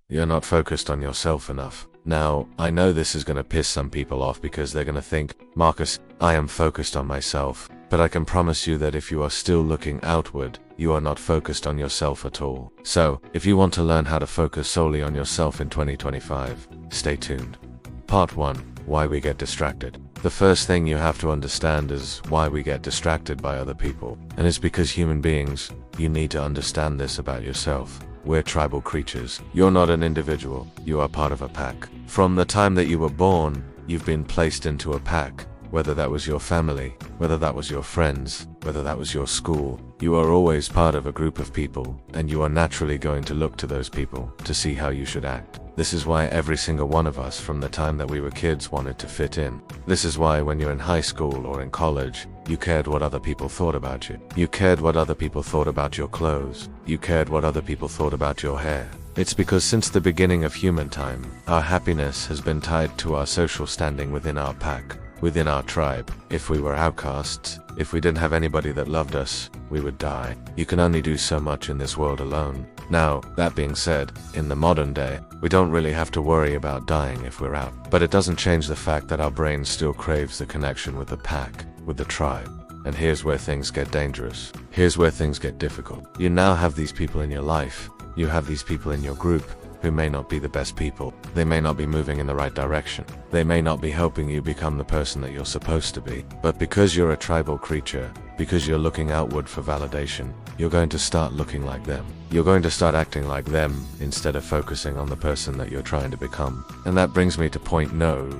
You're not focused on yourself enough. Now, I know this is going to piss some people off because they're going to think, Marcus, I am focused on myself. But I can promise you that if you are still looking outward, you are not focused on yourself at all. So, if you want to learn how to focus solely on yourself in 2025, stay tuned. Part 1. Why we get distracted. The first thing you have to understand is why we get distracted by other people. And it's because human beings, you need to understand this about yourself. We're tribal creatures. You're not an individual. You are part of a pack. From the time that you were born, you've been placed into a pack. Whether that was your family, whether that was your friends, whether that was your school, you are always part of a group of people, and you are naturally going to look to those people to see how you should act. This is why every single one of us from the time that we were kids wanted to fit in. This is why when you're in high school or in college, you cared what other people thought about you. You cared what other people thought about your clothes. You cared what other people thought about your hair. It's because since the beginning of human time, our happiness has been tied to our social standing within our pack, within our tribe. If we were outcasts, if we didn't have anybody that loved us, we would die. You can only do so much in this world alone. Now, that being said, in the modern day, we don't really have to worry about dying if we're out. But it doesn't change the fact that our brain still craves the connection with the pack, with the tribe. And here's where things get dangerous. Here's where things get difficult. You now have these people in your life. You have these people in your group who may not be the best people. They may not be moving in the right direction. They may not be helping you become the person that you're supposed to be. But because you're a tribal creature, because you're looking outward for validation, you're going to start looking like them. You're going to start acting like them instead of focusing on the person that you're trying to become. And that brings me to point no.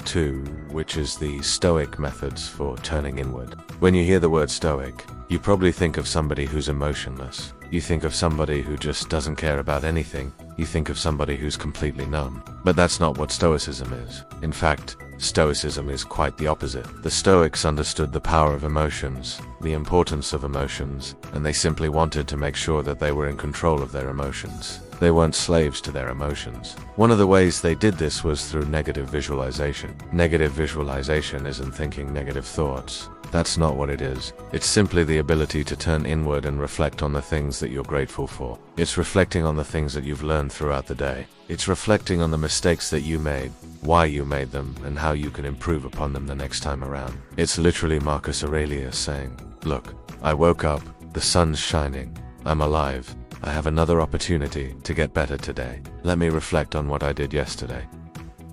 2, which is the Stoic methods for turning inward. When you hear the word Stoic, you probably think of somebody who's emotionless. You think of somebody who just doesn't care about anything. You think of somebody who's completely numb. But that's not what Stoicism is. In fact, Stoicism is quite the opposite. The Stoics understood the power of emotions, the importance of emotions, and they simply wanted to make sure that they were in control of their emotions. They weren't slaves to their emotions. One of the ways they did this was through negative visualization. Negative visualization isn't thinking negative thoughts. That's not what it is. It's simply the ability to turn inward and reflect on the things that you're grateful for. It's reflecting on the things that you've learned throughout the day. It's reflecting on the mistakes that you made, why you made them, and how you can improve upon them the next time around. It's literally Marcus Aurelius saying, look, I woke up, the sun's shining, I'm alive, I have another opportunity to get better today. Let me reflect on what I did yesterday,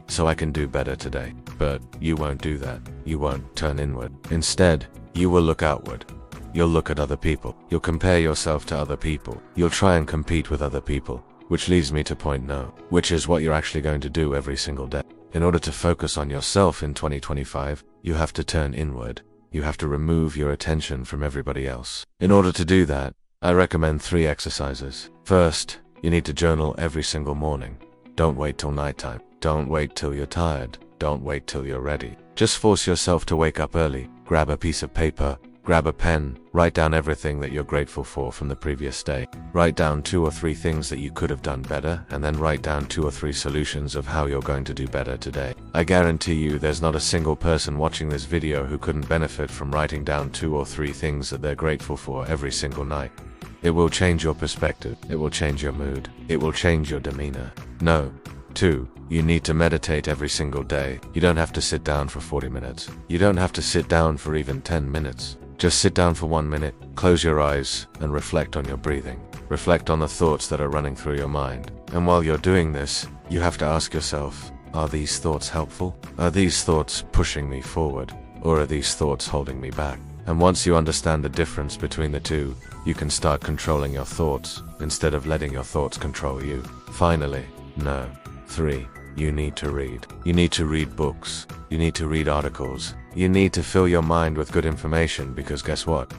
so I can do better today. But you won't do that. You won't turn inward. Instead, you will look outward. You'll look at other people. You'll compare yourself to other people. You'll try and compete with other people. Which leads me to point no, which is what you're actually going to do every single day. In order to focus on yourself in 2025, you have to turn inward. You have to remove your attention from everybody else. In order to do that, I recommend 3 exercises. First, you need to journal every single morning. Don't wait till nighttime. Don't wait till you're tired. Don't wait till you're ready. Just force yourself to wake up early. Grab a piece of paper, grab a pen, write down everything that you're grateful for from the previous day. Write down 2 or 3 things that you could have done better, and then write down 2 or 3 solutions of how you're going to do better today. I guarantee you there's not a single person watching this video who couldn't benefit from writing down 2 or 3 things that they're grateful for every single night. It will change your perspective. It will change your mood. It will change your demeanor. No. 2. You need to meditate every single day. You don't have to sit down for 40 minutes. You don't have to sit down for even 10 minutes. Just sit down for 1 minute, close your eyes, and reflect on your breathing. Reflect on the thoughts that are running through your mind. And while you're doing this, you have to ask yourself, are these thoughts helpful? Are these thoughts pushing me forward? Or are these thoughts holding me back? And once you understand the difference between the two, you can start controlling your thoughts, instead of letting your thoughts control you. Finally, no. 3. You need to read. You need to read books. You need to read articles. You need to fill your mind with good information because guess what?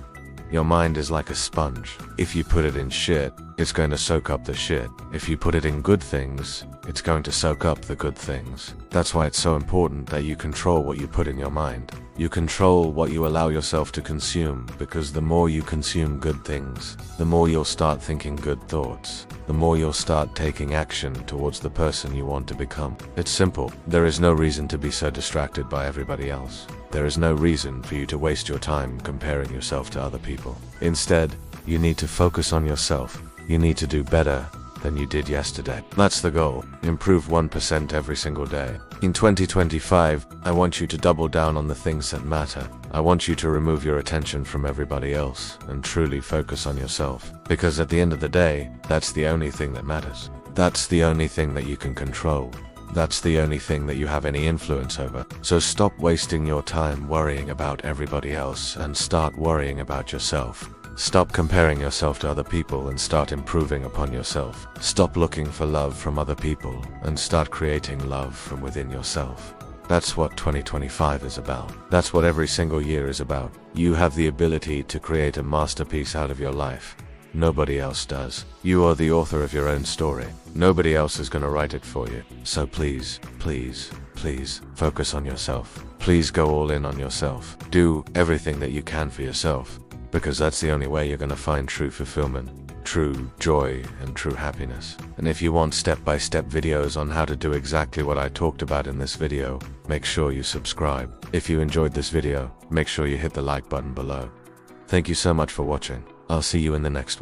Your mind is like a sponge. If you put it in shit, it's going to soak up the shit. If you put it in good things, it's going to soak up the good things. That's why it's so important that you control what you put in your mind. You control what you allow yourself to consume, because the more you consume good things, the more you'll start thinking good thoughts. The more you'll start taking action towards the person you want to become. It's simple. There is no reason to be so distracted by everybody else. There is no reason for you to waste your time comparing yourself to other people. Instead, you need to focus on yourself. You need to do better than you did yesterday. That's the goal. Improve 1% every single day. In 2025, I want you to double down on the things that matter. I want you to remove your attention from everybody else and truly focus on yourself. Because at the end of the day, that's the only thing that matters. That's the only thing that you can control. That's the only thing that you have any influence over. So stop wasting your time worrying about everybody else and start worrying about yourself. Stop comparing yourself to other people and start improving upon yourself. Stop looking for love from other people and start creating love from within yourself. That's what 2025 is about. That's what every single year is about. You have the ability to create a masterpiece out of your life. Nobody else does. You are the author of your own story. Nobody else is going to write it for you. So please, please, please focus on yourself. Please go all in on yourself. Do everything that you can for yourself, because that's the only way you're going to find true fulfillment, true joy, and true happiness. And if you want step-by-step videos on how to do exactly what I talked about in this video, make sure you subscribe. If you enjoyed this video, make sure you hit the like button below. Thank you so much for watching. I'll see you in the next one.